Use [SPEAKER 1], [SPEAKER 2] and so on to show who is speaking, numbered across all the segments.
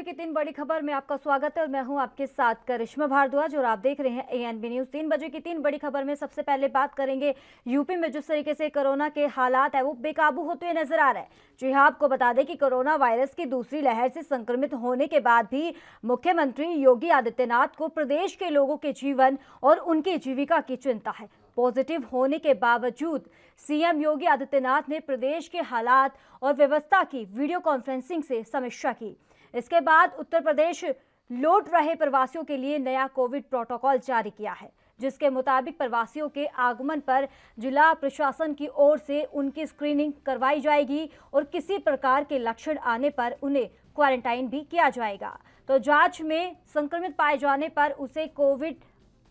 [SPEAKER 1] की 3 बड़ी खबर में आपका स्वागत है और मैं हूं आपके साथ करिश्मा भारद्वाज और आप देख रहे हैं एएनबी न्यूज। 3 बजे की 3 बड़ी खबर में सबसे पहले बात करेंगे यूपी में जिस तरीके से कोरोना के हालात है वो बेकाबू होते हुए नजर आ रहे हैं। जी हाँ, आपको बता दें कि कोरोना वायरस की दूसरी लहर से संक्रमित होने के बाद भी मुख्यमंत्री योगी आदित्यनाथ को प्रदेश के लोगों के जीवन और उनकी जीविका की चिंता है। पॉजिटिव होने के बावजूद सीएम योगी आदित्यनाथ ने प्रदेश के हालात और व्यवस्था की वीडियो कॉन्फ्रेंसिंग से समीक्षा की। इसके बाद उत्तर प्रदेश लौट रहे प्रवासियों के लिए नया कोविड प्रोटोकॉल जारी किया है, जिसके मुताबिक प्रवासियों के आगमन पर जिला प्रशासन की ओर से उनकी स्क्रीनिंग करवाई जाएगी और किसी प्रकार के लक्षण आने पर उन्हें क्वारंटाइन भी किया जाएगा। तो जांच में संक्रमित पाए जाने पर उसे कोविड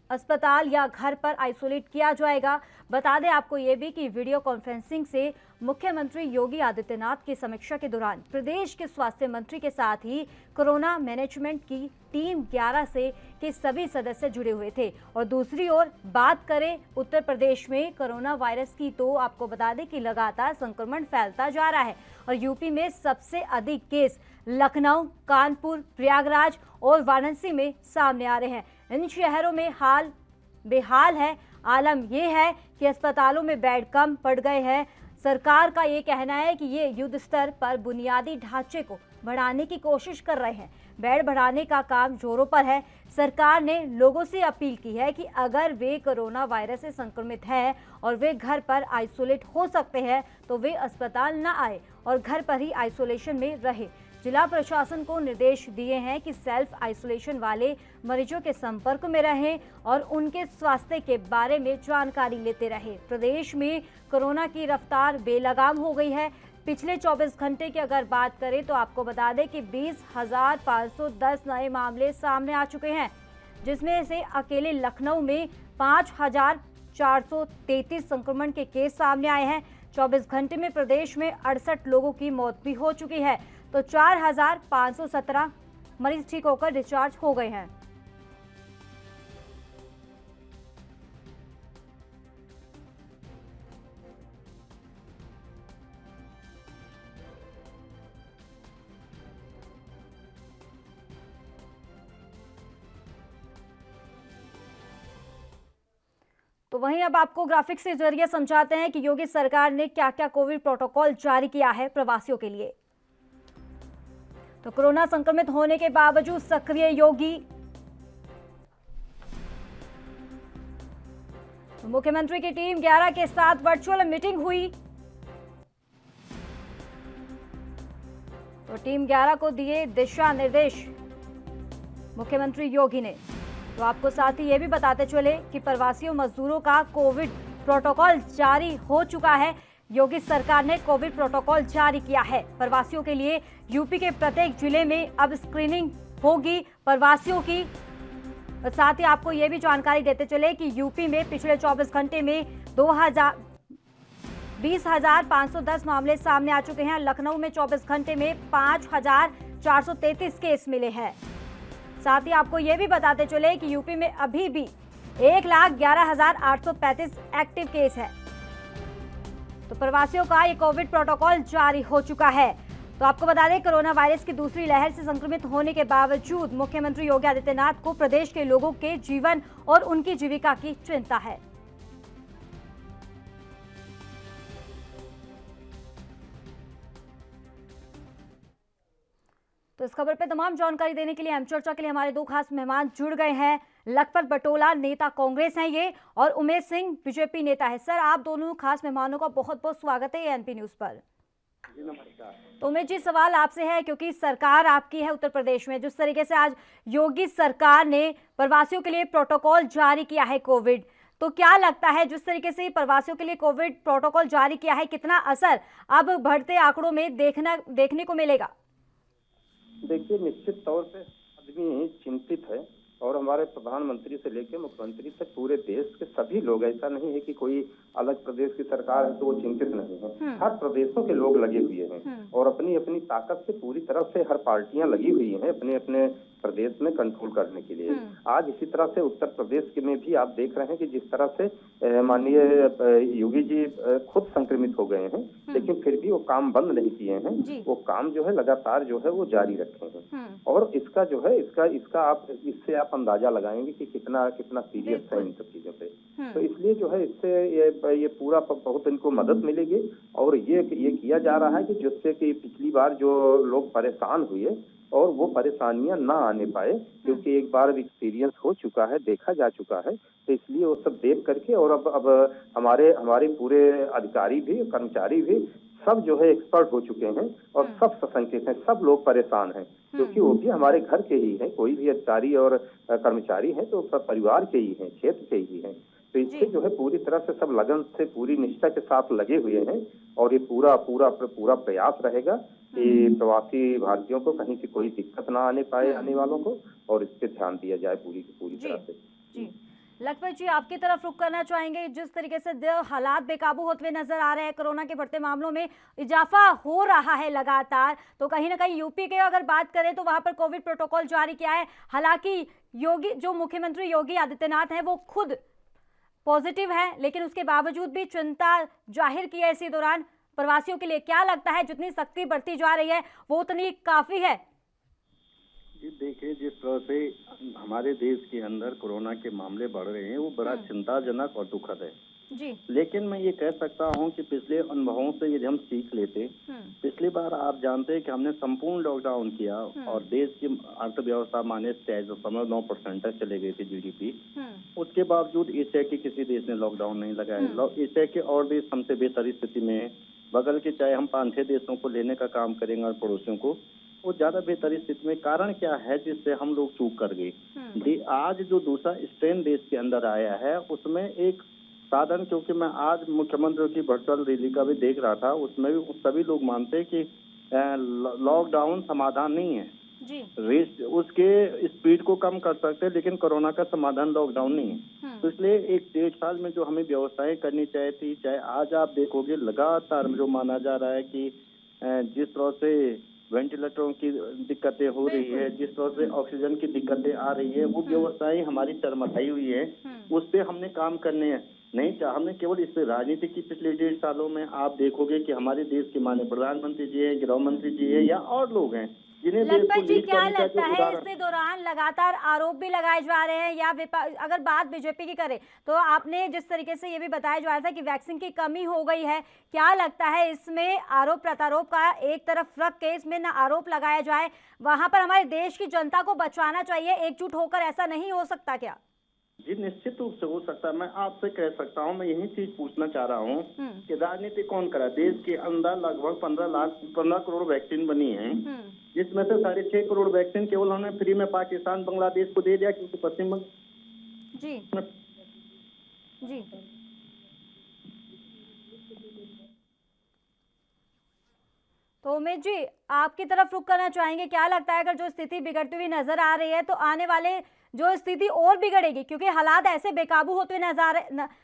[SPEAKER 1] अस्पताल या घर पर आइसोलेट किया जाएगा। बता दें आपको ये भी कि वीडियो कॉन्फ्रेंसिंग से मुख्यमंत्री योगी आदित्यनाथ की समीक्षा के दौरान प्रदेश के स्वास्थ्य मंत्री के साथ ही कोरोना मैनेजमेंट की टीम 11 से के सभी सदस्य जुड़े हुए थे। और दूसरी ओर बात करें उत्तर प्रदेश में कोरोना वायरस की, तो आपको बता दें कि लगातार संक्रमण फैलता जा रहा है और यूपी में सबसे अधिक केस लखनऊ, कानपुर, प्रयागराज और वाराणसी में सामने आ रहे हैं। इन शहरों में हाल बेहाल है। आलम यह है कि अस्पतालों में बेड कम पड़ गए हैं। सरकार का ये कहना है कि ये युद्ध स्तर पर बुनियादी ढांचे को बढ़ाने की कोशिश कर रहे हैं। बेड बढ़ाने का काम जोरों पर है। सरकार ने लोगों से अपील की है कि अगर वे कोरोना वायरस से संक्रमित हैं और वे घर पर आइसोलेट हो सकते हैं तो वे अस्पताल न आए और घर पर ही आइसोलेशन में रहे। जिला प्रशासन को निर्देश दिए हैं कि सेल्फ आइसोलेशन वाले मरीजों के संपर्क में रहें और उनके स्वास्थ्य के बारे में जानकारी लेते रहें। प्रदेश में कोरोना की रफ्तार बेलगाम हो गई है। पिछले 24 घंटे की अगर बात करें तो आपको बता दें कि 20,510 नए मामले सामने आ चुके हैं, जिसमें से अकेले लखनऊ में 5,433 संक्रमण के केस सामने आए हैं। 24 घंटे में प्रदेश में 68 लोगों की मौत भी हो चुकी है, तो 4,517 मरीज ठीक होकर डिस्चार्ज हो गए हैं। तो वहीं अब आपको ग्राफिक्स के जरिए समझाते हैं कि योगी सरकार ने क्या क्या कोविड प्रोटोकॉल जारी किया है प्रवासियों के लिए। तो कोरोना संक्रमित होने के बावजूद सक्रिय योगी। तो मुख्यमंत्री की टीम 11 के साथ वर्चुअल मीटिंग हुई। तो टीम 11 को दिए दिशा निर्देश मुख्यमंत्री योगी ने। तो आपको साथ ही ये भी बताते चले कि प्रवासियों मजदूरों का कोविड प्रोटोकॉल जारी हो चुका है। योगी सरकार ने कोविड प्रोटोकॉल जारी किया है प्रवासियों के लिए। यूपी के प्रत्येक जिले में अब स्क्रीनिंग होगी प्रवासियों की। साथ ही आपको ये भी जानकारी देते चले कि यूपी में पिछले 24 घंटे में 20,510 मामले सामने आ चुके हैं। लखनऊ में 24 घंटे में 5,433 केस मिले हैं। साथ ही आपको ये भी बताते चले कि यूपी में अभी भी 1,11,835 एक्टिव केस है। तो प्रवासियों का ये कोविड प्रोटोकॉल जारी हो चुका है। तो आपको बता दें, कोरोना वायरस की दूसरी लहर से संक्रमित होने के बावजूद मुख्यमंत्री योगी आदित्यनाथ को प्रदेश के लोगों के जीवन और उनकी जीविका की चिंता है। तो इस खबर पर तमाम जानकारी देने के लिए हम चर्चा के लिए हमारे 2 खास मेहमान जुड़ गए हैं। लखपत बटोला नेता कांग्रेस हैं ये, और उमेश सिंह बीजेपी नेता है। सर, आप दोनों खास मेहमानों का बहुत बहुत स्वागत है एएनपी न्यूज पर। तो उमेश जी, सवाल आपसे है, क्योंकि सरकार आपकी है उत्तर प्रदेश में, जिस तरीके से आज योगी सरकार ने प्रवासियों के लिए प्रोटोकॉल जारी किया है कोविड, तो क्या लगता है जिस तरीके से प्रवासियों के लिए कोविड प्रोटोकॉल जारी किया है, कितना असर अब बढ़ते आंकड़ों में देखने को मिलेगा?
[SPEAKER 2] देखिए, निश्चित तौर पे आदमी चिंतित है और हमारे प्रधानमंत्री से लेकर मुख्यमंत्री तक पूरे देश के सभी लोग, ऐसा नहीं है कि कोई अलग प्रदेश की सरकार है तो वो चिंतित नहीं है। हर प्रदेशों के लोग लगे हुए हैं और अपनी अपनी ताकत से पूरी तरह से हर पार्टियां लगी हुई हैं अपने अपने प्रदेश में कंट्रोल करने के लिए। आज इसी तरह से उत्तर प्रदेश के में भी आप देख रहे हैं कि जिस तरह से माननीय योगी जी खुद संक्रमित हो गए हैं, लेकिन फिर भी वो काम बंद नहीं किए हैं। वो काम जो है लगातार जो है वो जारी रखे हैं। और इसका जो है इसका आप इससे आप अंदाजा लगाएंगे कि कितना सीरियस है इन सब चीजों पे। तो इसलिए जो है इससे ये पूरा बहुत इनको मदद मिलेगी। और ये किया जा रहा है कि जिससे कि पिछली बार जो लोग परेशान हुए और वो परेशानियां ना आने पाए, क्योंकि एक बार एक्सपीरियंस हो चुका है, देखा जा चुका है। तो इसलिए वो सब देख करके और अब हमारे पूरे अधिकारी भी, कर्मचारी भी सब जो है एक्सपर्ट हो चुके हैं और सब सशंकित हैं, सब लोग परेशान हैं, क्योंकि वो भी हमारे घर के ही हैं। कोई भी अधिकारी और कर्मचारी हैं तो परिवार के ही हैं, क्षेत्र के ही हैं। तो इससे जो है पूरी तरह से सब लगन से, पूरी निष्ठा के साथ लगे हुए हैं। और ये पूरा प्रयास रहेगा कि प्रवासी भारतीयों को कहीं से कोई दिक्कत ना आने पाए, आने वालों को, और इस पे ध्यान दिया जाए पूरी तरह से।
[SPEAKER 1] जी लखपत जी, आपकी तरफ रुख करना चाहेंगे। जिस तरीके से हालात बेकाबू होते हुए नजर आ रहे हैं, कोरोना के बढ़ते मामलों में इजाफा हो रहा है लगातार, तो कहीं ना कहीं यूपी के अगर बात करें तो वहां पर कोविड प्रोटोकॉल जारी किया है। हालांकि मुख्यमंत्री योगी आदित्यनाथ हैं वो खुद पॉजिटिव है, लेकिन उसके बावजूद भी चिंता जाहिर की है इसी दौरान प्रवासियों के लिए। क्या लगता है जितनी सख्ती बढ़ती जा रही है वो उतनी काफी है?
[SPEAKER 3] देखिए, जिस तरह से हमारे देश के अंदर कोरोना के मामले बढ़ रहे हैं वो बड़ा चिंताजनक और दुखद है
[SPEAKER 1] जी।
[SPEAKER 3] लेकिन मैं ये कह सकता हूँ कि पिछले अनुभवों से यदि हम सीख लेते, पिछली बार आप जानते हैं कि हमने संपूर्ण लॉकडाउन किया और देश की अर्थव्यवस्था माने 6.9% तक चले गई थी जीडीपी। उसके बावजूद एशिया के किसी देश ने लॉकडाउन नहीं लगाया। एशिया के और देश हमसे बेहतर स्थिति में है। बगल के चाहे हम 5-6 देशों को लेने का काम करेंगे और पड़ोसियों को, वो ज्यादा बेहतर स्थिति में। कारण क्या है जिससे हम लोग चूक कर गए? आज जो दूसरा स्ट्रेन देश के अंदर आया है उसमें एक साधन, क्योंकि मैं आज मुख्यमंत्री की वर्चुअल रैली का भी देख रहा था, उसमें भी सभी लोग मानते हैं कि लॉकडाउन समाधान नहीं है जी। उसके स्पीड को कम कर सकते हैं, लेकिन कोरोना का समाधान लॉकडाउन नहीं है। तो इसलिए 1-1.5 साल में जो हमें व्यवस्थाएं करनी चाहिए थी, चाहे आज आप देखोगे लगातार जो माना जा रहा है कि जिस तरह से वेंटिलेटरों की दिक्कतें हो रही है, जिस तरह से ऑक्सीजन की दिक्कतें आ रही है, वो व्यवस्थाएं हमारी चरमराई हुई है। उस पर हमने काम करने हैं नहीं चाह, हमने केवल इस पे राजनीति की पिछले 1.5 सालों में आप देखोगे कि हमारे देश के माननीय प्रधानमंत्री जी हैं, गृह मंत्री जी हैं या और लोग हैं जिन्हें देश को लीड
[SPEAKER 1] क्या
[SPEAKER 3] करने का
[SPEAKER 1] लगता है इस दौरान लगातार आरोप भी लगाए जा रहे हैं, या अगर बात बीजेपी की करें तो आपने जिस तरीके से ये भी बताया जा रहा था कि वैक्सीन की कमी हो गई है, क्या लगता है इसमें आरोप प्रत्यारोप का एक तरफ रख के इसमें न आरोप लगाया जाए, वहां पर हमारे देश की जनता को बचाना चाहिए एकजुट होकर, ऐसा नहीं हो सकता क्या?
[SPEAKER 3] जी निश्चित रूप से हो सकता है। मैं आपसे कह सकता हूँ, मैं यही चीज पूछना चाह रहा हूँ कि राजनीति कौन करा? देश के अंदर लगभग 15 करोड़ वैक्सीन बनी है, जिसमें से 6.5 करोड़ वैक्सीन केवल हमने फ्री में पाकिस्तान बांग्लादेश को दे दिया, क्योंकि पश्चिम बंगाल
[SPEAKER 1] जी जी तो उमेश जी आपकी तरफ रुख करना चाहेंगे। क्या लगता है अगर जो स्थिति बिगड़ती हुई नजर आ रही है तो आने वाले जो स्थिति और बिगड़ेगी, क्योंकि हालात ऐसे बेकाबू होते हुए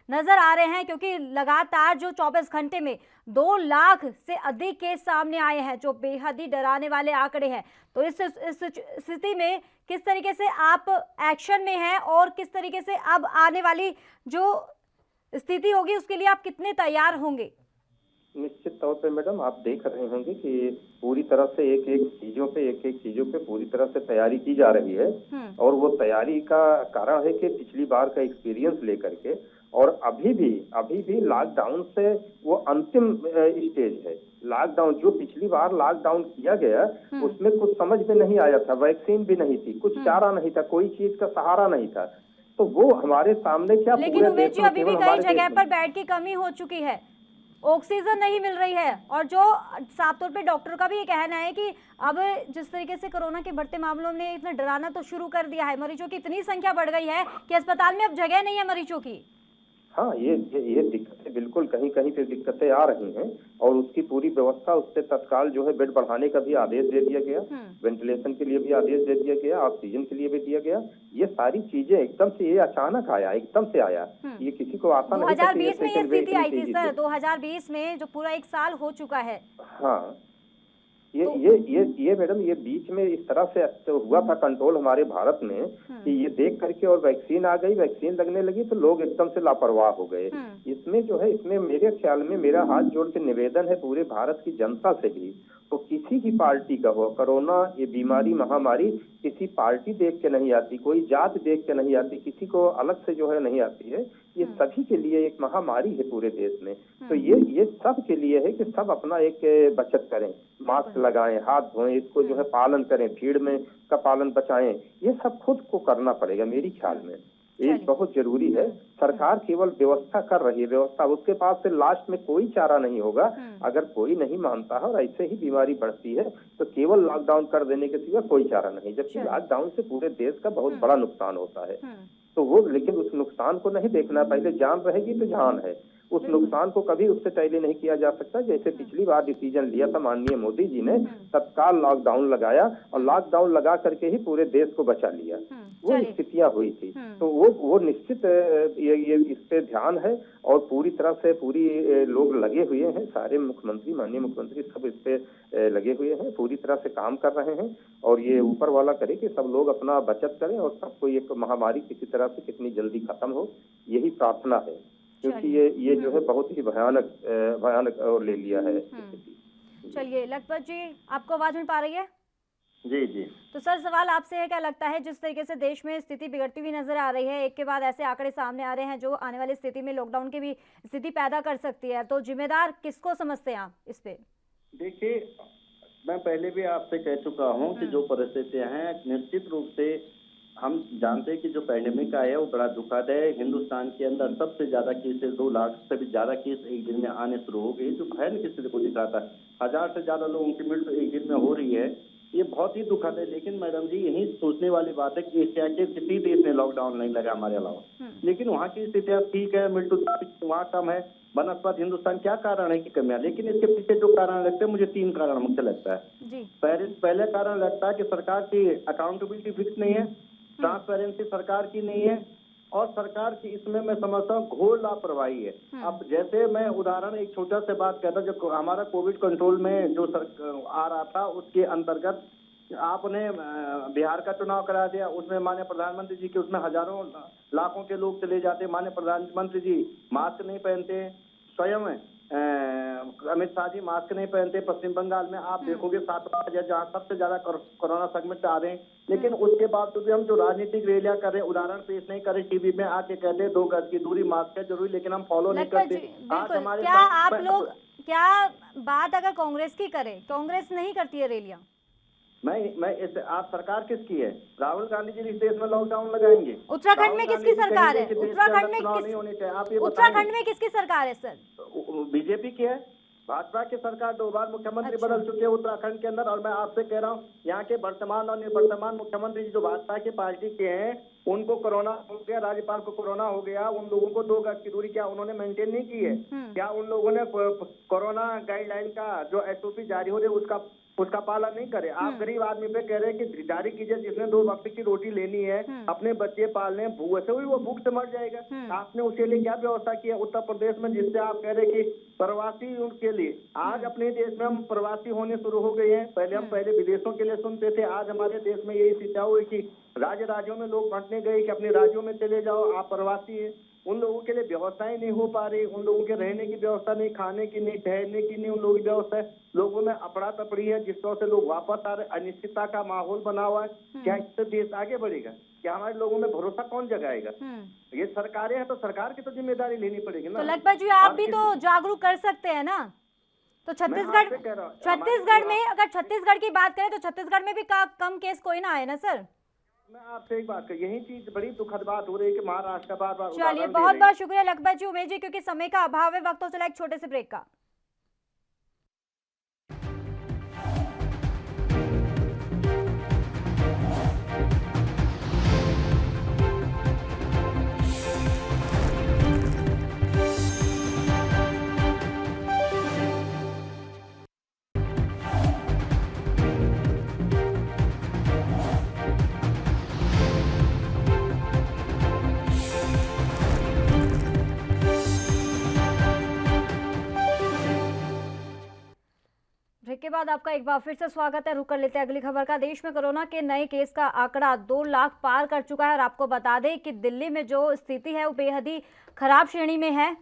[SPEAKER 1] नजर आ रहे हैं, क्योंकि लगातार जो 24 घंटे में 2 लाख से अधिक केस सामने आए हैं, जो बेहद ही डराने वाले आंकड़े हैं। तो इस स्थिति में किस तरीके से आप एक्शन में हैं और किस तरीके से अब आने वाली जो स्थिति होगी उसके लिए आप कितने तैयार होंगे?
[SPEAKER 2] निश्चित तौर पे मैडम आप देख रहे होंगे कि पूरी तरह से एक चीजों पे पूरी तरह से तैयारी की जा रही है। और वो तैयारी का कारण है कि पिछली बार का एक्सपीरियंस लेकर के, और अभी भी लॉकडाउन से वो अंतिम स्टेज है। लॉकडाउन जो पिछली बार लॉकडाउन किया गया उसमें कुछ समझ में नहीं आया था, वैक्सीन भी नहीं थी, कुछ चारा नहीं था, कोई चीज का सहारा नहीं था। तो वो हमारे सामने क्या,
[SPEAKER 1] लेकिन उमेश जी अभी भी कई जगह पर बेड की कमी हो चुकी है, ऑक्सीजन नहीं मिल रही है, और जो साफ तौर पे डॉक्टर का भी ये कहना है कि अब जिस तरीके से कोरोना के बढ़ते मामलों ने इतना डराना तो शुरू कर दिया है, मरीजों की इतनी संख्या बढ़ गई है कि अस्पताल में अब जगह नहीं है मरीजों की।
[SPEAKER 2] हाँ, ये दिक्कतें बिल्कुल कहीं पे दिक्कतें आ रही हैं, और उसकी पूरी व्यवस्था, उससे तत्काल जो है बेड बढ़ाने का भी आदेश दे दिया गया, वेंटिलेशन के लिए भी आदेश दे दिया गया, ऑक्सीजन के लिए भी दिया गया। ये सारी चीजें एकदम से, ये अचानक आया, एकदम से आया, ये किसी को आशा नहीं था।
[SPEAKER 1] 2020 में ये स्थिति आई थी सर, 2020 में जो पूरा 1 साल हो चुका है।
[SPEAKER 2] हाँ, ये मैडम, ये बीच में इस तरह से तो हुआ था कंट्रोल हमारे भारत में कि ये देख करके और वैक्सीन आ गई, वैक्सीन लगने लगी तो लोग एकदम से लापरवाह हो गए। इसमें जो है, इसमें मेरे ख्याल में मेरा हाथ जोड़ के निवेदन है पूरे भारत की जनता से भी, तो किसी की पार्टी का हो, कोरोना ये बीमारी महामारी किसी पार्टी देख के नहीं आती, कोई जात देख के नहीं आती, किसी को अलग से जो है नहीं आती है। ये सभी के लिए एक महामारी है पूरे देश में। तो ये सब के लिए है कि सब अपना एक बचत करें, मास्क लगाएं, हाथ धोएं, इसको जो है पालन करें, भीड़ में का पालन बचाएं। ये सब खुद को करना पड़ेगा मेरी ख्याल में, ये बहुत जरूरी है। सरकार केवल व्यवस्था कर रही है, व्यवस्था, उसके पास से लास्ट में कोई चारा नहीं होगा। अगर कोई नहीं मानता है और ऐसे ही बीमारी बढ़ती है तो केवल लॉकडाउन कर देने के सिवा कोई चारा नहीं, जबकि लॉकडाउन से पूरे देश का बहुत बड़ा नुकसान होता है। तो वो, लेकिन उस नुकसान को नहीं देखना, पहले जान रहेगी तो जान है, उस नुकसान को कभी उससे टैली नहीं किया जा सकता। जैसे पिछली बार डिसीजन लिया था माननीय मोदी जी ने, तत्काल लॉकडाउन लगाया और लॉकडाउन लगा करके ही पूरे देश को बचा लिया, वो स्थितियां हुई थी। तो वो निश्चित ये इस पे ध्यान है और पूरी तरह से लोग लगे हुए हैं, सारे मुख्यमंत्री, माननीय मुख्यमंत्री सब इस पे लगे हुए हैं, पूरी तरह से काम कर रहे हैं। और ये ऊपर वाला करे कि सब लोग अपना बचत करें और सबको ये महामारी किसी तरह से कितनी जल्दी खत्म हो, यही प्रार्थना है, क्योंकि ये जो है बहुत ही भयानक और ले लिया है।
[SPEAKER 1] चलिए लखपत जी, आपको आवाज मिल पा रही है?
[SPEAKER 3] जी जी।
[SPEAKER 1] तो सर सवाल आपसे है, क्या लगता है जिस तरीके से देश में स्थिति बिगड़ती हुई नजर आ रही है, एक के बाद ऐसे आंकड़े सामने आ रहे हैं जो आने वाली स्थिति में लॉकडाउन की भी स्थिति पैदा कर सकती है, तो जिम्मेदार किसको समझते हैं आप इस पे?
[SPEAKER 3] देखिए, मैं पहले भी आपसे कह चुका हूं कि जो परिस्थितियां हैं, निश्चित रूप से हम जानते हैं कि जो पैंडेमिक आया है वो बड़ा दुखद है। हिंदुस्तान के अंदर सबसे ज्यादा केसेस, 2 लाख से भी ज्यादा केस एक दिन में आने शुरू हो गए, जो भयानक स्थिति को दिखाता है। 1000 से ज्यादा लोगों की मृत्यु एक दिन में हो रही है, ये बहुत ही दुखद है। लेकिन मैडम जी, यही सोचने वाली बात है कि एशिया के किसी देश में लॉकडाउन नहीं लगा हमारे अलावा, लेकिन वहाँ की स्थितियाँ ठीक है, मृत्यु वहाँ कम है, बनस्पत हिंदुस्तान क्या कारण है कि कम है। लेकिन इसके पीछे जो कारण लगते हैं, मुझे 3 कारण मुझे लगता है। पहले कारण लगता है कि सरकार की अकाउंटेबिलिटी फिक्स नहीं है, ट्रांसपेरेंसी सरकार की नहीं है, और सरकार की इसमें मैं समझता हूँ घोर लापरवाही है। अब जैसे मैं उदाहरण एक छोटा सा बात कहता, जो हमारा कोविड कंट्रोल में जो आ रहा था, उसके अंतर्गत आपने बिहार का चुनाव करा दिया, उसमें माननीय प्रधानमंत्री जी के उसमें हजारों लाखों के लोग चले जाते, माननीय प्रधानमंत्री जी मास्क नहीं पहनते, स्वयं अमित शाह जी मास्क नहीं पहनते। पश्चिम बंगाल में आप देखोगे 7 राज्य जहाँ सबसे ज्यादा कोरोना संक्रमित आ रहे हैं, लेकिन उसके बावजूद भी हम जो राजनीतिक रैलियां कर रहे हैं, उदाहरण पेश नहीं करें, टीवी में आके कहते हैं 2 गज की दूरी, मास्क है जरूरी, लेकिन हम फॉलो नहीं करते।
[SPEAKER 1] आज हमारे क्या आप लोग, क्या बात अगर कांग्रेस की करें, कांग्रेस नहीं करती है रैलियां?
[SPEAKER 3] आप सरकार किसकी है? राहुल गांधी जी इस देश में लॉकडाउन लगाएंगे?
[SPEAKER 1] उत्तराखंड में किसकी सरकार है? उत्तराखंड में किसकी सरकार है सर?
[SPEAKER 3] बीजेपी की है, भाजपा की सरकार 2 बार मुख्यमंत्री बदल चुके हैं उत्तराखंड के अंदर। और मैं आपसे कह रहा हूँ, यहाँ के वर्तमान और निवर्तमान मुख्यमंत्री जो भाजपा की पार्टी के हैं, उनको कोरोना हो गया, राज्यपाल को कोरोना हो गया, उन लोगों को 2 गज की दूरी क्या उन्होंने मेंटेन नहीं की है? क्या उन लोगों ने कोरोना गाइडलाइन का जो SOP जारी हो रही है उसका पालन नहीं करे? आप गरीब आदमी पे कह रहे हैं कि जारी कीजिए, जिसने 2 वक्त की रोटी लेनी है, अपने बच्चे पालने, वैसे हुई वो भूख से मर जाएगा। आपने उसके लिए क्या व्यवस्था की है उत्तर प्रदेश में, जिससे आप कह रहे कि प्रवासी उनके लिए? आज अपने देश में हम प्रवासी होने शुरू हो गए हैं। पहले विदेशों के लिए सुनते थे, आज हमारे देश में यही स्थिति हुई कि राज्यों में लोग बांटने गए कि अपने राज्यों में चले जाओ, आप प्रवासी है। उन लोगों के लिए व्यवस्थाएं नहीं हो पा रही, उन लोगों के रहने की व्यवस्था नहीं, खाने की नहीं, ठहरने की नहीं, उन लोगों की व्यवस्था है। लोगों में अफड़ा तफड़ी है, जिस तरह से लोग वापस आ रहे, अनिश्चितता का माहौल बना हुआ है। क्या इससे देश आगे बढ़ेगा? क्या हमारे लोगों में भरोसा कौन जगाएगा? ये सरकारें हैं, तो सरकार की तो जिम्मेदारी लेनी पड़ेगी ना।
[SPEAKER 1] तो लखपत जी, आप भी तो जागरूक कर सकते हैं ना। तो छत्तीसगढ़ में, अगर छत्तीसगढ़ की बात करें तो छत्तीसगढ़ में भी कम केस कोई ना आए ना सर।
[SPEAKER 3] मैं आपसे एक बात कर, यही चीज बड़ी दुखद बात हो रही है कि महाराष्ट्र का बार-बार।
[SPEAKER 1] चलिए, बहुत बहुत शुक्रिया लखपत जी। उमेश जी, क्योंकि समय का अभाव है, वक्त तो चला एक छोटे से ब्रेक का। के बाद आपका एक बार फिर से स्वागत है। रुक कर लेते हैं अगली खबर का। देश में कोरोना के नए केस का आंकड़ा 2 लाख पार कर चुका है और आपको बता दें कि दिल्ली में जो स्थिति है वो बेहद ही खराब श्रेणी में है।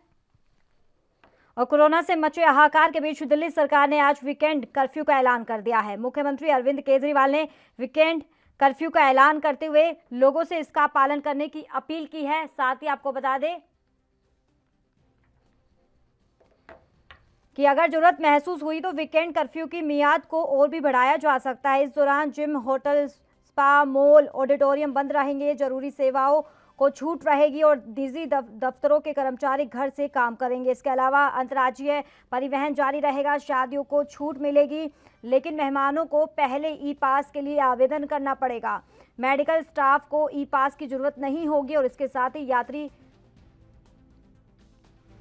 [SPEAKER 1] और कोरोना से मचे हाहाकार के बीच दिल्ली सरकार ने आज वीकेंड कर्फ्यू का ऐलान कर दिया है। मुख्यमंत्री अरविंद केजरीवाल ने वीकेंड कर्फ्यू का ऐलान करते हुए लोगों से इसका पालन करने की अपील की है। साथ ही आपको बता दें कि अगर जरूरत महसूस हुई तो वीकेंड कर्फ्यू की मियाद को और भी बढ़ाया जा सकता है। इस दौरान gym, hotel, spa, mall, auditorium बंद रहेंगे। जरूरी सेवाओं को छूट रहेगी और निजी दफ्तरों के कर्मचारी घर से काम करेंगे। इसके अलावा अंतर्राज्यीय परिवहन जारी रहेगा। शादियों को छूट मिलेगी, लेकिन मेहमानों को पहले ई पास के लिए आवेदन करना पड़ेगा। मेडिकल स्टाफ को ई पास की जरूरत नहीं होगी और इसके साथ ही यात्री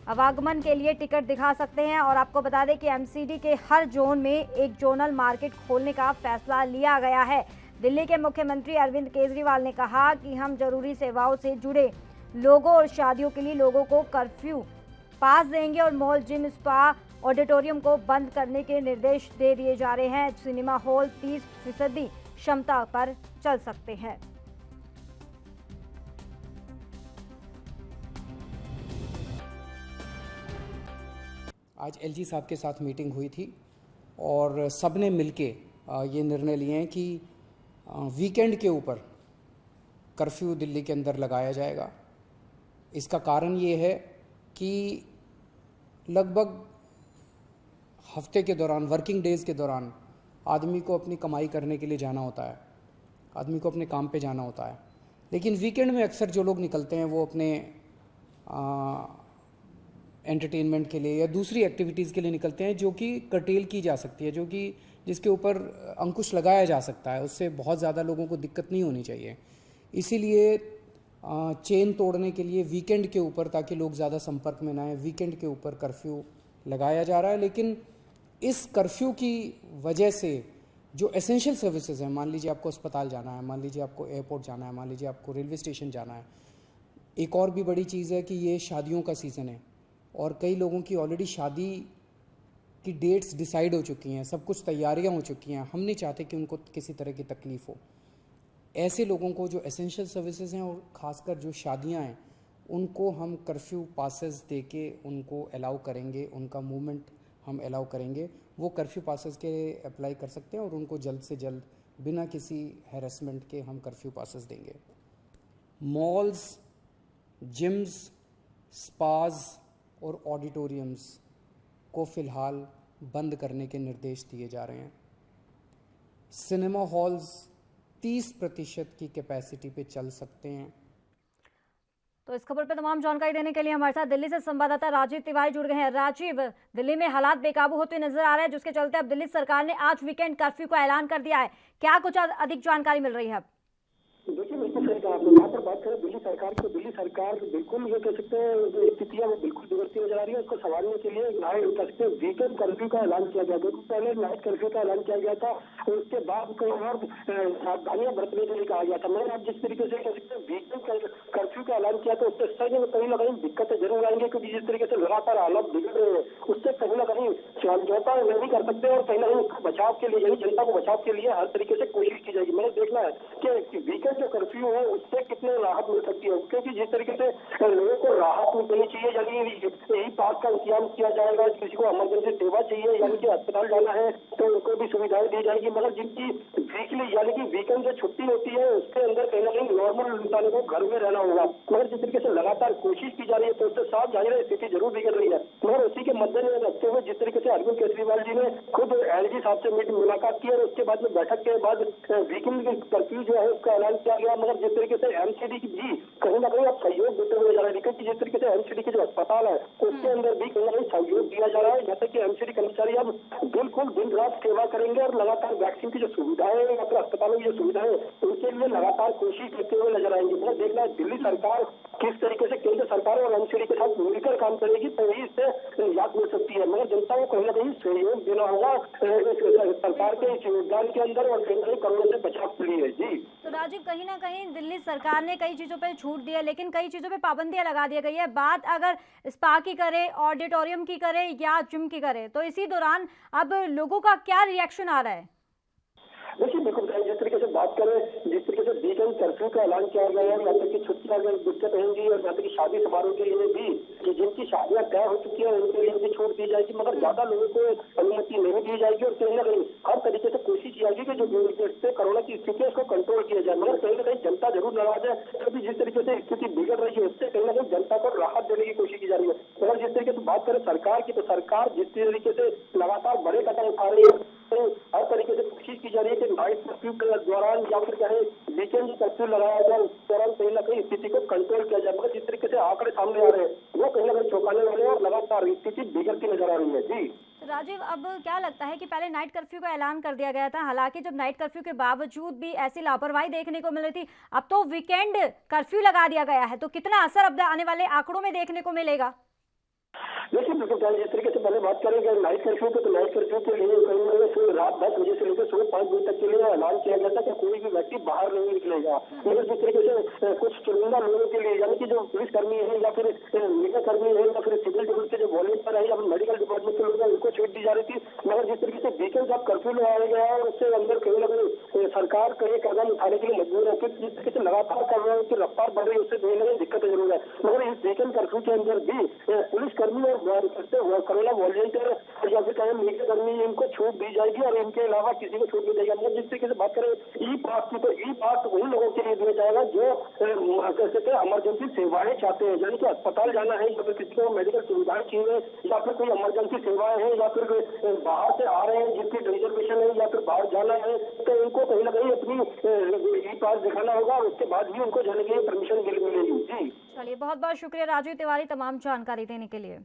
[SPEAKER 1] आवागमन के लिए टिकट दिखा सकते हैं। और आपको बता दें कि एमसीडी के हर जोन में एक जोनल मार्केट खोलने का फैसला लिया गया है। दिल्ली के मुख्यमंत्री अरविंद केजरीवाल ने कहा कि हम जरूरी सेवाओं से जुड़े लोगों और शादियों के लिए लोगों को कर्फ्यू पास देंगे और मॉल, जिम, स्पा, ऑडिटोरियम को बंद करने के निर्देश दे दिए जा रहे हैं। सिनेमा हॉल 30% क्षमता पर चल सकते हैं।
[SPEAKER 4] आज एलजी साहब के साथ मीटिंग हुई थी और सब ने मिलके ये निर्णय लिए हैं कि वीकेंड के ऊपर कर्फ्यू दिल्ली के अंदर लगाया जाएगा। इसका कारण ये है कि लगभग हफ्ते के दौरान, वर्किंग डेज़ के दौरान आदमी को अपनी कमाई करने के लिए जाना होता है, आदमी को अपने काम पे जाना होता है। लेकिन वीकेंड में अक्सर जो लोग निकलते हैं वो अपने एंटरटेनमेंट के लिए या दूसरी एक्टिविटीज़ के लिए निकलते हैं जो कि कर्टेल की जा सकती है, जो कि जिसके ऊपर अंकुश लगाया जा सकता है। उससे बहुत ज़्यादा लोगों को दिक्कत नहीं होनी चाहिए। इसीलिए चेन तोड़ने के लिए वीकेंड के ऊपर, ताकि लोग ज़्यादा संपर्क में ना आए, वीकेंड के ऊपर कर्फ्यू लगाया जा रहा है। लेकिन इस कर्फ्यू की वजह से जो एसेंशियल सर्विसेज हैं, मान लीजिए आपको अस्पताल जाना है, मान लीजिए आपको एयरपोर्ट जाना है, मान लीजिए आपको रेलवे स्टेशन जाना है। एक और भी बड़ी चीज़ है कि ये शादियों का सीज़न है और कई लोगों की ऑलरेडी शादी की डेट्स डिसाइड हो चुकी हैं, सब कुछ तैयारियां हो चुकी हैं। हम नहीं चाहते कि उनको किसी तरह की तकलीफ़ हो। ऐसे लोगों को जो एसेंशियल सर्विसेज हैं और ख़ासकर जो शादियां हैं, उनको हम कर्फ्यू पासेस दे के उनको अलाउ करेंगे, उनका मूवमेंट हम अलाउ करेंगे। वो कर्फ्यू पासेस के अप्लाई कर सकते हैं और उनको जल्द से जल्द बिना किसी हैरेसमेंट के हम कर्फ्यू पासेस देंगे। मॉल्स, जिम्स, स्पाज और ऑडिटोरियम्स को फ़िलहाल बंद करने के निर्देश दिए जा रहे हैं। सिनेमा हॉल्स 30% की कैपेसिटी पे चल सकते हैं।
[SPEAKER 1] तो इस खबर पर तमाम जानकारी देने के लिए हमारे साथ दिल्ली से संवाददाता राजीव तिवारी जुड़ गए हैं। राजीव, दिल्ली में हालात बेकाबू होते नजर आ रहे हैं, जिसके चलते अब दिल्ली सरकार ने आज वीकेंड कर्फ्यू का ऐलान कर दिया है। क्या कुछ अधिक जानकारी मिल रही है?
[SPEAKER 5] देखिए, बिल्कुल सही कहा आपने। यहाँ पर बात करें दिल्ली सरकार की, दिल्ली सरकार बिल्कुल ये कह सकते हैं जो स्थितियां वो बिल्कुल बिगड़ती नजर आ रही है। उसको संभालने के लिए कह सकते हैं वीकेंड कर्फ्यू का ऐलान किया गया। क्योंकि पहले नाइट कर्फ्यू का ऐलान किया गया था और उसके बाद कई और सावधानियां बरतने के लिए कहा गया था। मगर अब जिस तरीके से कह सकते हैं वीकेंड कर्फ्यू का ऐलान किया तो उससे सही में कहीं ना कहीं दिक्कतें जरूर आएंगे, क्योंकि जिस तरीके से लगातार हालात बिगड़ रहे हैं उससे कहीं ना कहीं समझौता नहीं कर सकते और कहीं ना कहीं बचाव के लिए, यानी जनता को बचाव के लिए हर तरीके से कोशिश की जाएगी। मैंने देखना है कि वीकेंड जो कर्फ्यू है उससे कितने राहत मिल सकती है, क्योंकि जिस तरीके से लोगों को राहत मिलनी चाहिए, यानी यही पास का इंतजाम किया जाएगा। किसी को इमरजेंसी सेवा चाहिए, यानी कि अस्पताल जाना है तो उनको भी सुविधाएं दी जाएगी। मगर जिनकी वीकली यानी कि वीकेंड जो छुट्टी होती है उसके अंदर कहीं ना कहीं नॉर्मल इंसानों को घर में रहना होगा। मगर जिस तरीके से लगातार कोशिश की जा रही है तो उससे साफ जाहिर है स्थिति जरूर बिगड़ रही है। मगर उसी के मद्देनजर रखते हुए जिस तरीके से अरविंद केजरीवाल जी ने खुद एलजी साहब से मुलाकात की और उसके बाद में बैठक के बाद वीकेंड कर्फ्यू जो है उसका ऐलान किया गया। मगर जिस तरीके से एमसीडी की भी कहीं ना कहीं अब सहयोग देते हुए जा रहा है, क्योंकि जिस तरीके से एमसीडी के जो अस्पताल है उसके अंदर भी कहीं ना कहीं सहयोग दिया जा रहा है। जैसे कि एमसीडी कर्मचारी अब बिल्कुल दिन रात सेवा करेंगे और लगातार वैक्सीन की जो सुविधाएं या फिर अस्पतालों की जो सुविधाएं उनके लिए लगातार कोशिश करते हुए नजर आएंगे। मतलब देखना है दिल्ली सरकार किस तरीके से केंद्र सरकार और एमसीडी के साथ मिलकर काम करेगी, तभी इससे निजात मिल सकती है। मगर जनता को कहीं ना कहीं सहयोग देना होगा सरकार के इस योगदान के अंदर और कहीं ना कहीं कोरोना से बचाव के लिए। जी
[SPEAKER 1] तो राजीव, कहीं ना कहीं दिल्ली सरकार ने कई चीज़ों पे छूट दी है, लेकिन कई चीज़ों पे पाबंदियां लगा दी गई है। बात अगर स्पा की करे, ऑडिटोरियम की करे या जिम की करे, तो इसी दौरान अब लोगों का क्या रिएक्शन आ रहा है?
[SPEAKER 5] देखिए बिल्कुल जिस तरीके से बात करें, जिस तरीके से वीकेंड कर्फ्यू का ऐलान किया गया है, यहाँ तक की छुट्टियां अगर दिक्कत रहेंगी और यहाँ तक की शादी समारोह के लिए भी कि जिनकी शादियां तय हो चुकी है उनके लिए भी छूट दी जाएगी, मगर ज्यादा लोगों को अनुमति नहीं दी जाएगी और कहीं ना कहीं हर तरीके से कोशिश की जाएगी कि जो कोरोना की स्थिति है उसको कंट्रोल किया जाए। मगर कहीं ना कहीं जनता जरूर नाराज है, क्योंकि जिस तरीके से स्थिति बिगड़ रही है उससे कहीं ना कहीं जनता को राहत देने की कोशिश की जा रही है। मगर जिस तरीके से बात करें सरकार की, तो सरकार जिस तरीके से लगातार बड़े कदम उठा रही है, तो हर तरीके से कोशिश की जा रही है कि नाइट कर्फ्यू के दौरान या फिर कहें वीकेंड कर्फ्यू लगाया जाए, उस दौरान कहीं ना कहीं स्थिति को कंट्रोल किया जाए। मगर जिस तरीके से आंकड़े सामने आ रहे हैं वो कहीं ना कहीं चौंकाने वाले हैं और लगातार स्थिति बिगड़ती नजर आ रही है। जी
[SPEAKER 1] राजीव, अब क्या लगता है कि पहले नाइट कर्फ्यू का ऐलान कर दिया गया था, हालांकि जब नाइट कर्फ्यू के बावजूद भी ऐसी लापरवाही देखने को मिल रही थी, अब तो वीकेंड कर्फ्यू लगा दिया गया है, तो कितना असर अब आने वाले आंकड़ों में देखने को मिलेगा?
[SPEAKER 5] देखिए बिल्कुल जिस तरीके से पहले बात करें अगर नाइट कर्फ्यू तो नाइट कर्फ्यू के लिए कहीं रात 10 बजे से लेकर सुबह 5 बजे तक के लिए ऐलान किया गया था कि कोई भी व्यक्ति बाहर नहीं निकलेगा। मगर जिस तरीके से कुछ चुनिंदा लोगों के लिए, यानी कि जो पुलिस कर्मी है या फिर मीडिया कर्मी है या फिर सिविल डिफेंस के जो वॉलंटियर है या फिर मेडिकल डिपार्टमेंट के लोग हैं, उनको छूट दी जा रही थी। मगर जिस तरीके से वीकेंड जब कर्फ्यू लगाया गया है उससे अंदर कहीं ना कहीं सरकार का ये कदम उठाने के लिए मजबूर है, क्योंकि जिस तरीके से लगातार कर रहे हैं उसकी रफ्तार बढ़ रही है, उससे कहीं ना कहीं दिक्कत जरूर है। मगर इस वीकेंड कर्फ्यू के अंदर भी पुलिस कर्मी और कोरोना वॉलंटियर या फिर कहें मीडिया कर्मी इनको छूट दी जाएगी और इनके अलावा किसी को छूट नहीं देगा। मतलब जिस तरीके से बात करें ई पास की, तो ई पास उन लोगों के लिए दिया जाएगा जो इमरजेंसी सेवाएं चाहते हैं, यानी कि अस्पताल जाना है या फिर किसी को मेडिकल सुविधाएं चाहिए या फिर कोई इमरजेंसी सेवाएं हैं या फिर बाहर से आ रहे हैं जिनकी रिजर्वेशन है या फिर बाहर जाना है, तो उनको कहीं ना कहीं अपनी ई पास दिखाना होगा और उसके बाद भी उनको जाने के लिए परमिशन मिलेगी। जी
[SPEAKER 1] चलिए, बहुत बहुत शुक्रिया राजीव तिवारी तमाम जानकारी देने के लिए।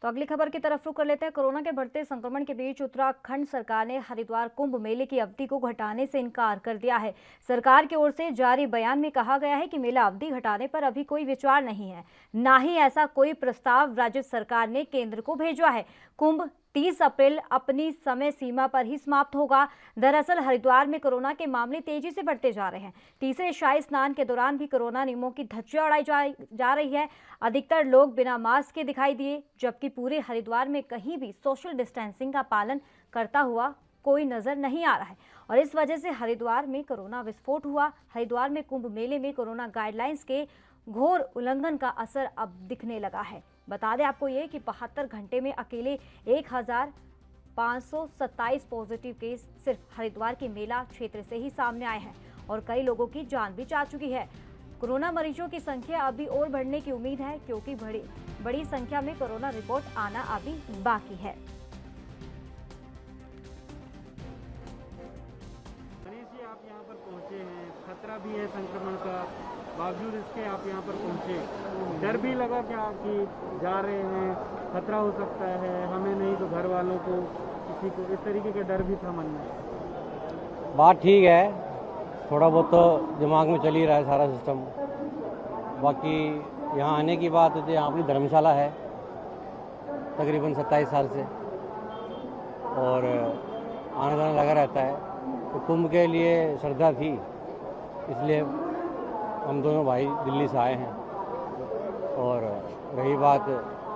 [SPEAKER 1] तो अगली खबर की तरफ रुख कर लेते हैं। कोरोना के बढ़ते संक्रमण के बीच उत्तराखंड सरकार ने हरिद्वार कुंभ मेले की अवधि को घटाने से इनकार कर दिया है। सरकार की ओर से जारी बयान में कहा गया है कि मेला अवधि घटाने पर अभी कोई विचार नहीं है, ना ही ऐसा कोई प्रस्ताव राज्य सरकार ने केंद्र को भेजा है। कुंभ 30 अप्रैल अपनी समय सीमा पर ही समाप्त होगा। दरअसल हरिद्वार में कोरोना के मामले तेजी से बढ़ते जा रहे हैं। तीसरे शाही स्नान के दौरान भी कोरोना नियमों की धज्जियां उड़ाई जा रही है। अधिकतर लोग बिना मास्क के दिखाई दिए, जबकि पूरे हरिद्वार में कहीं भी सोशल डिस्टेंसिंग का पालन करता हुआ कोई नजर नहीं आ रहा है और इस वजह से हरिद्वार में कोरोना विस्फोट हुआ। हरिद्वार में कुंभ मेले में कोरोना गाइडलाइंस के घोर उल्लंघन का असर अब दिखने लगा है। बता दें आपको ये कि 72 घंटे में अकेले 1527 पॉजिटिव केस सिर्फ हरिद्वार के मेला क्षेत्र से ही सामने आए हैं और कई लोगों की जान भी जा चुकी है। कोरोना मरीजों की संख्या अभी और बढ़ने की उम्मीद है, क्योंकि बड़ी संख्या में कोरोना रिपोर्ट आना अभी बाकी है।
[SPEAKER 6] आप यहाँ पर पहुँचे हैं, खतरा भी है संक्रमण का, बावजूद इसके आप यहाँ पर पहुँचे, डर भी लगा क्या कि जा रहे हैं खतरा हो सकता है हमें नहीं तो घर वालों को, किसी को, इस तरीके का डर भी था मन में?
[SPEAKER 7] बात ठीक है, थोड़ा बहुत तो दिमाग में चल ही रहा है सारा सिस्टम। बाकी यहाँ आने की बात है तो यहाँ अपनी धर्मशाला है तकरीबन 27 साल से और आना जाना लगा रहता है। तो कुंभ के लिए श्रद्धा थी, इसलिए हम दोनों भाई दिल्ली से आए हैं। और रही बात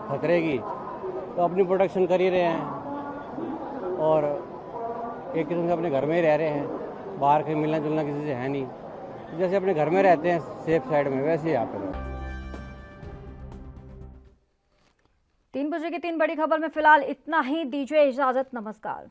[SPEAKER 7] खतरे की, तो अपनी प्रोटेक्शन कर ही रहे हैं और एक किस्म से अपने घर में ही रह रहे हैं, बाहर कहीं मिलना जुलना किसी से है नहीं। जैसे अपने घर में रहते हैं सेफ साइड में, वैसे ही यहाँ पर
[SPEAKER 1] 3 बजे की 3 बड़ी खबर में फिलहाल इतना ही। दीजिए इजाजत, नमस्कार।